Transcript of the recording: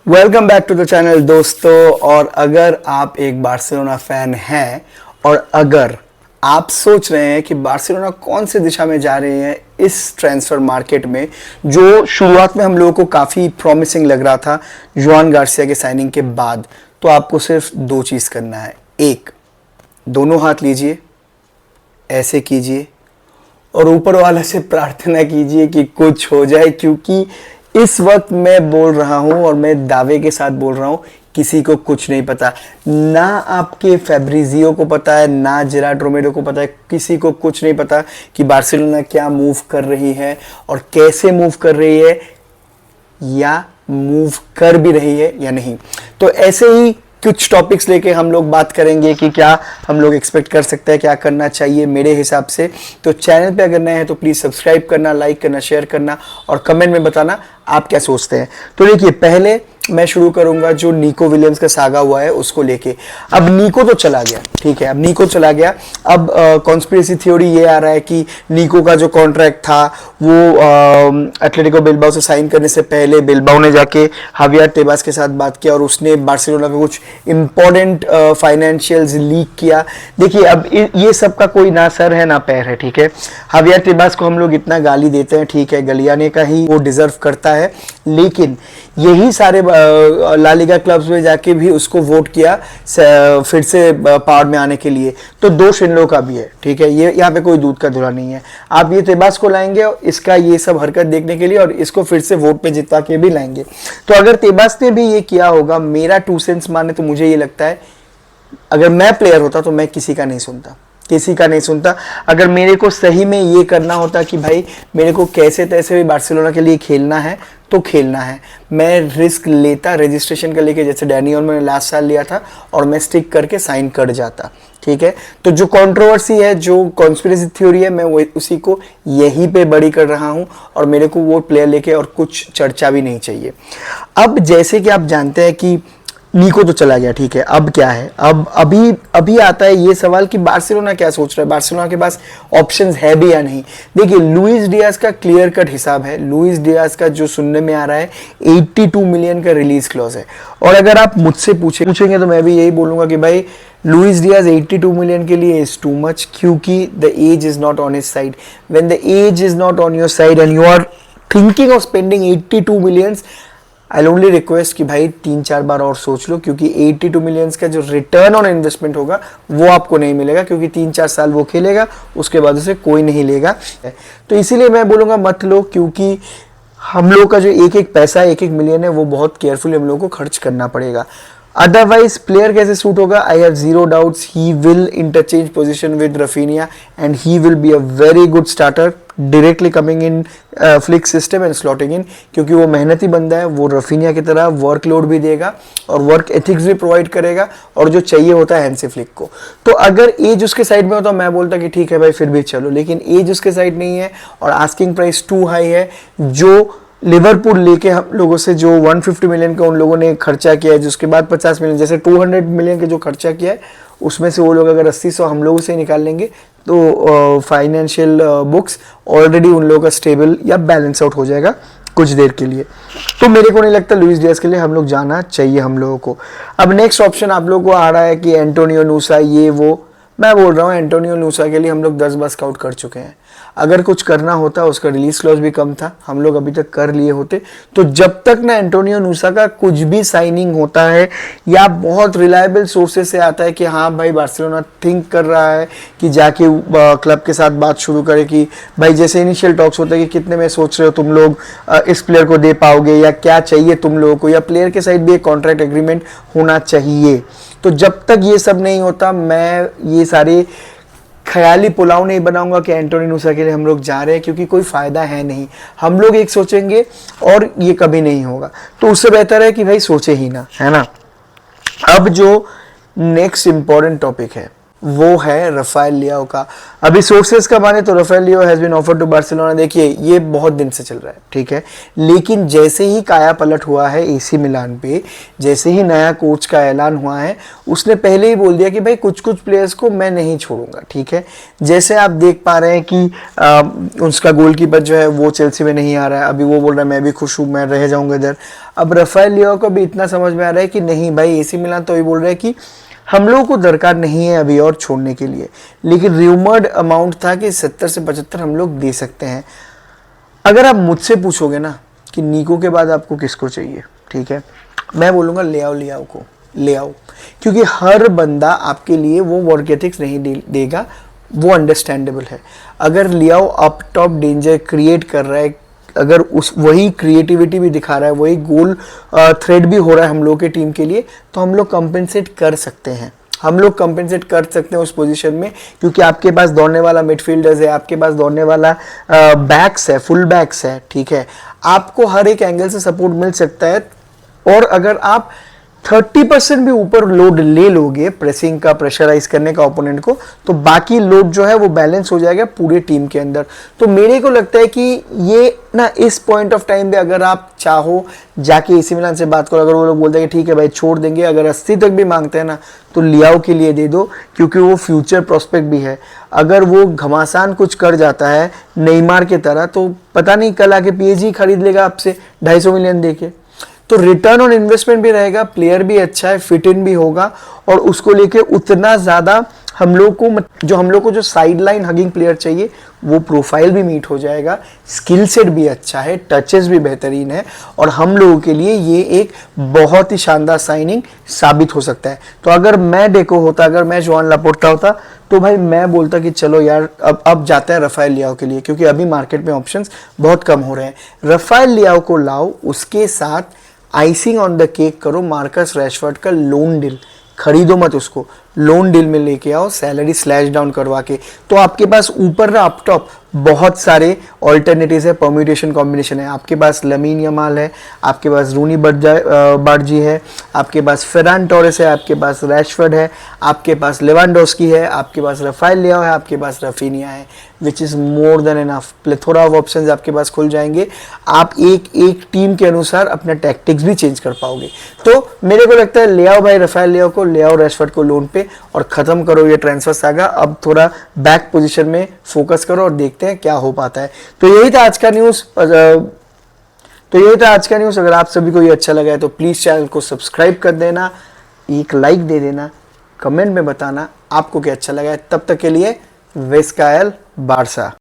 Welcome back to the channel दोस्तों। और अगर आप एक बार्सिलोना फैन हैं और अगर आप सोच रहे हैं कि बार्सिलोना कौन सी दिशा में जा रही है इस ट्रांसफर मार्केट में, जो शुरुआत में हम लोगों को काफ़ी प्रॉमिसिंग लग रहा था जुआन गार्सिया के साइनिंग के बाद, तो आपको सिर्फ दो चीज़ करना है। एक, दोनों हाथ लीजिए, ऐसे कीजिए और ऊपर वाले से प्रार्थना कीजिए कि कुछ हो जाए, क्योंकि इस वक्त मैं बोल रहा हूं और मैं दावे के साथ बोल रहा हूं, किसी को कुछ नहीं पता। ना आपके फैब्रिजियो को पता है, ना जेरार्ड रोमेरो को पता है, किसी को कुछ नहीं पता कि बार्सिलोना क्या मूव कर रही है और कैसे मूव कर रही है, या मूव कर भी रही है या नहीं। तो ऐसे ही कुछ टॉपिक्स लेके हम लोग बात करेंगे कि क्या हम लोग एक्सपेक्ट कर सकते हैं, क्या करना चाहिए मेरे हिसाब से। तो चैनल पे अगर नए हैं तो प्लीज़ सब्सक्राइब करना, लाइक करना, शेयर करना और कमेंट में बताना आप क्या सोचते हैं। तो देखिए, पहले मैं शुरू करूंगा जो निको विलियम्स का सागा हुआ है उसको लेके। अब निको तो चला गया, ठीक है, अब निको चला गया। अब कॉन्स्पिरेसी थ्योरी ये आ रहा है कि निको का जो कॉन्ट्रैक्ट था वो एटलेटिको बिल्बाओ से साइन करने से पहले बिल्बाओ ने जाके हावियर टेबास के साथ बात किया और उसने बार्सिलोना का कुछ इंपॉर्टेंट फाइनेंशियल्स लीक किया। देखिए, अब ये सब का कोई ना सर है ना पैर है, ठीक है। हावियर टेबास को हम लोग इतना गाली देते हैं, ठीक है, गलियाने का ही वो डिजर्व करता है, लेकिन यही सारे ला लीगा क्लब्स में जाके भी उसको वोट किया फिर से पावर में आने के लिए। तो दोष इन लोगों का भी है, ठीक है, ये यहाँ पे कोई दूध का धुला नहीं है। आप ये तेबास को लाएंगे इसका ये सब हरकत देखने के लिए और इसको फिर से वोट पे जितवा के भी लाएंगे। तो अगर तेबास ने भी ये किया होगा, मेरा 2 सेंस माने तो मुझे ये लगता है, अगर मैं प्लेयर होता तो मैं किसी का नहीं सुनता, किसी का नहीं सुनता। अगर मेरे को सही में ये करना होता कि भाई मेरे को कैसे तैसे भी बार्सिलोना के लिए खेलना है तो खेलना है, मैं रिस्क लेता रजिस्ट्रेशन का लेके, जैसे डैनियल मैंने लास्ट साल लिया था, और मैं स्टिक करके साइन कर जाता, ठीक है। तो जो कंट्रोवर्सी है, जो कॉन्स्पिरेसी थ्योरी है, मैं वो उसी को यहीं पे बड़ी कर रहा हूं और मेरे को वो प्लेयर लेके और कुछ चर्चा भी नहीं चाहिए। अब जैसे कि आप जानते हैं कि निको तो चला गया, ठीक है, अब क्या है, अब अभी आता है ये सवाल कि बार्सिलोना क्या सोच रहा है, बार्सिलोना के पास ऑप्शंस है भी या नहीं। देखिए, लुइस डियाज का क्लियर कट हिसाब है। लुइस डियाज का जो सुनने में आ रहा है 82 मिलियन का रिलीज क्लॉज है, और अगर आप मुझसे पूछेंगे तो मैं भी यही बोलूंगा कि भाई लुइस डियाज 82 मिलियन के लिए इज टू मच, क्योंकि the edge is not on his side. When the edge is not on your side and you are thinking of spending 82 millions, I only request कि भाई 3-4 बार और सोच लो, क्योंकि 82 millions का जो रिटर्न ऑन इन्वेस्टमेंट होगा वो आपको नहीं मिलेगा, क्योंकि 3-4 साल वो खेलेगा, उसके बाद उसे कोई नहीं लेगा। तो इसीलिए मैं बोलूँगा मत लो, क्योंकि हम लोग का जो एक एक पैसा, एक एक मिलियन है, वो बहुत केयरफुली हम लोग को खर्च करना पड़ेगा। अदरवाइज प्लेयर कैसे सूट होगा, I have zero doubts he will interchange position with Raphinha and he will be a very good starter directly coming in Flick system and slotting in, क्योंकि वो मेहनती बंदा है, वो रफीनिया की तरह वर्कलोड भी देगा और वर्क एथिक्स भी प्रोवाइड करेगा और जो चाहिए होता है हैंसी फ्लिक को। तो अगर एज उसके साइड में होता मैं बोलता कि ठीक है भाई फिर भी चलो, लेकिन एज उसके साइड नहीं है और आस्किंग प्राइस टू हाई है। जो लिवरपूल लेके हम लोगों से जो 150 मिलियन का उन लोगों ने खर्चा किया है, जिसके बाद 50 मिलियन, जैसे 200 मिलियन के जो खर्चा किया है, उसमें से वो लोग अगर 80-100 हम लोगों से निकाल लेंगे तो फाइनेंशियल बुक्स ऑलरेडी उन लोगों का स्टेबल या बैलेंस आउट हो जाएगा कुछ देर के लिए। तो मेरे को नहीं लगता लुइस डियाज के लिए हम लोग जाना चाहिए हम लोगों को। अब नेक्स्ट ऑप्शन आप लोगों को आ रहा है कि एंटोनियो नूसा, ये वो। मैं बोल रहा हूँ एंटोनियो नूसा के लिए हम लोग 10 बार स्काउट कर चुके हैं। अगर कुछ करना होता, उसका रिलीज क्लॉज भी कम था, हम लोग अभी तक कर लिए होते। तो जब तक ना एंटोनियो नूसा का कुछ भी साइनिंग होता है या बहुत रिलायबल सोर्सेस से आता है कि हाँ भाई बार्सिलोना थिंक कर रहा है कि जाके क्लब के साथ बात शुरू करे कि भाई जैसे इनिशियल टॉक्स होते हैं कि कितने में सोच रहे हो तुम लोग इस प्लेयर को दे पाओगे या क्या चाहिए तुम लोगों को, या प्लेयर के साइड भी एक कॉन्ट्रैक्ट एग्रीमेंट होना चाहिए। तो जब तक ये सब नहीं होता, मैं ये सारे ख्याली पुलाव नहीं बनाऊंगा कि एंटोनियो नूसा के लिए हम लोग जा रहे हैं, क्योंकि कोई फायदा है नहीं। हम लोग एक सोचेंगे और ये कभी नहीं होगा, तो उससे बेहतर है कि भाई सोचे ही ना, है ना। अब जो नेक्स्ट इंपॉर्टेंट टॉपिक है वो है राफेल लियाओ का। अभी सोर्सेस का माने तो Rafael Leao has been offered to Barcelona. देखिए ये बहुत दिन से चल रहा है, ठीक है, लेकिन जैसे ही काया पलट हुआ है एसी मिलान पे, जैसे ही नया कोच का ऐलान हुआ है, उसने पहले ही बोल दिया कि भाई कुछ कुछ प्लेयर्स को मैं नहीं छोड़ूंगा, ठीक है। जैसे आप देख पा रहे हैं कि उसका गोलकीपर जो है वो चेल्सी में नहीं आ रहा है, अभी वो बोल रहा है मैं भी खुश हूँ, मैं रह जाऊंगा इधर। अब राफेल लियाओ को भी इतना समझ में आ रहा है कि नहीं भाई, एसी मिलान तो ये बोल रहा है कि हम लोगों को दरकार नहीं है अभी और छोड़ने के लिए, लेकिन र्यूमर्ड अमाउंट था कि 70 से 75 हम लोग दे सकते हैं। अगर आप मुझसे पूछोगे ना कि नीको के बाद आपको किसको चाहिए, ठीक है, मैं बोलूँगा लियाओ को ले आओ, क्योंकि हर बंदा आपके लिए वो वर्क एथिक्स नहीं देगा, वो अंडरस्टैंडेबल है। अगर लियाओ अप टॉप डेंजर क्रिएट कर रहा है, अगर उस वही क्रिएटिविटी भी दिखा रहा है, वही गोल थ्रेड भी हो रहा है हम लोग के टीम के लिए, तो हम लोग कंपेंसेट कर सकते हैं, हम लोग कंपेंसेट कर सकते हैं उस पोजीशन में, क्योंकि आपके पास दौड़ने वाला मिडफील्डर्स है, आपके पास दौड़ने वाला बैक्स है, फुल बैक्स है, ठीक है, आपको हर एक एंगल से सपोर्ट मिल सकता है। और अगर आप 30% भी ऊपर लोड ले लोगे प्रेसिंग का, प्रेशराइज करने का ओपोनेंट को, तो बाकी लोड जो है वो बैलेंस हो जाएगा पूरे टीम के अंदर। तो मेरे को लगता है कि ये ना इस पॉइंट ऑफ टाइम पे अगर आप चाहो जाके एसी मिलान से बात करो, अगर वो लोग बोलते हैं कि ठीक है भाई छोड़ देंगे, अगर 80 तक भी मांगते हैं ना, तो लियाओ के लिए दे दो, क्योंकि वो फ्यूचर प्रोस्पेक्ट भी है। अगर वो घमासान कुछ कर जाता है नेइमार की तरह, तो पता नहीं कल आके पीएसजी खरीद लेगा आपसे 250 मिलियन देके, तो रिटर्न ऑन इन्वेस्टमेंट भी रहेगा, प्लेयर भी अच्छा है, फिट इन भी होगा, और उसको लेके उतना ज़्यादा हम लोग को जो साइड लाइन हगिंग प्लेयर चाहिए वो प्रोफाइल भी मीट हो जाएगा, स्किल सेट भी अच्छा है, टचेस भी बेहतरीन है, और हम लोगों के लिए ये एक बहुत ही शानदार साइनिंग साबित हो सकता है। तो अगर मैं डेको होता, अगर मैं जोआन लापोर्टा होता, तो भाई मैं बोलता कि चलो यार अब जाते हैं राफेल लियाओ के लिए, क्योंकि अभी मार्केट में ऑप्शंस बहुत कम हो रहे हैं। राफेल लियाओ को लाओ, उसके साथ आइसिंग ऑन द केक करो मार्कस रैशफोर्ड का लोन डील, खरीदो मत उसको, लोन डील में लेके आओ, सैलरी स्लैश डाउन करवा के, तो आपके पास ऊपर ना अप टॉप बहुत सारे ऑल्टरनेटिव्स है, परम्यूटेशन कॉम्बिनेशन है। आपके पास लमीन यमाल है, आपके पास रूनी बार्जी है, आपके पास फेरान टोरेस है, आपके पास रैशफोर्ड है, आपके पास लेवांडोस्की है, आपके पास राफेल लियाओ है, आपके पास राफिनिया है, which is more than enough. Plethora of options आपके पास खुल जाएंगे, आप एक टीम के अनुसार अपना टैक्टिक्स भी चेंज कर पाओगे। तो मेरे को लगता है ले आओ भाई राफेल लियाओ को, ले आओ रैशफोर्ड को लोन पे, और ख़त्म करो ये ट्रांसफर सागा। अब थोड़ा बैक पोजीशन में फोकस करो और देखते हैं क्या हो पाता है। तो यही था आज का न्यूज़। अगर आप सभी को ये अच्छा लगा है तो प्लीज़ चैनल को सब्सक्राइब कर देना, एक लाइक दे देना, कमेंट में बताना आपको क्या अच्छा लगा है। तब तक के लिए वेस्कायल बारसा।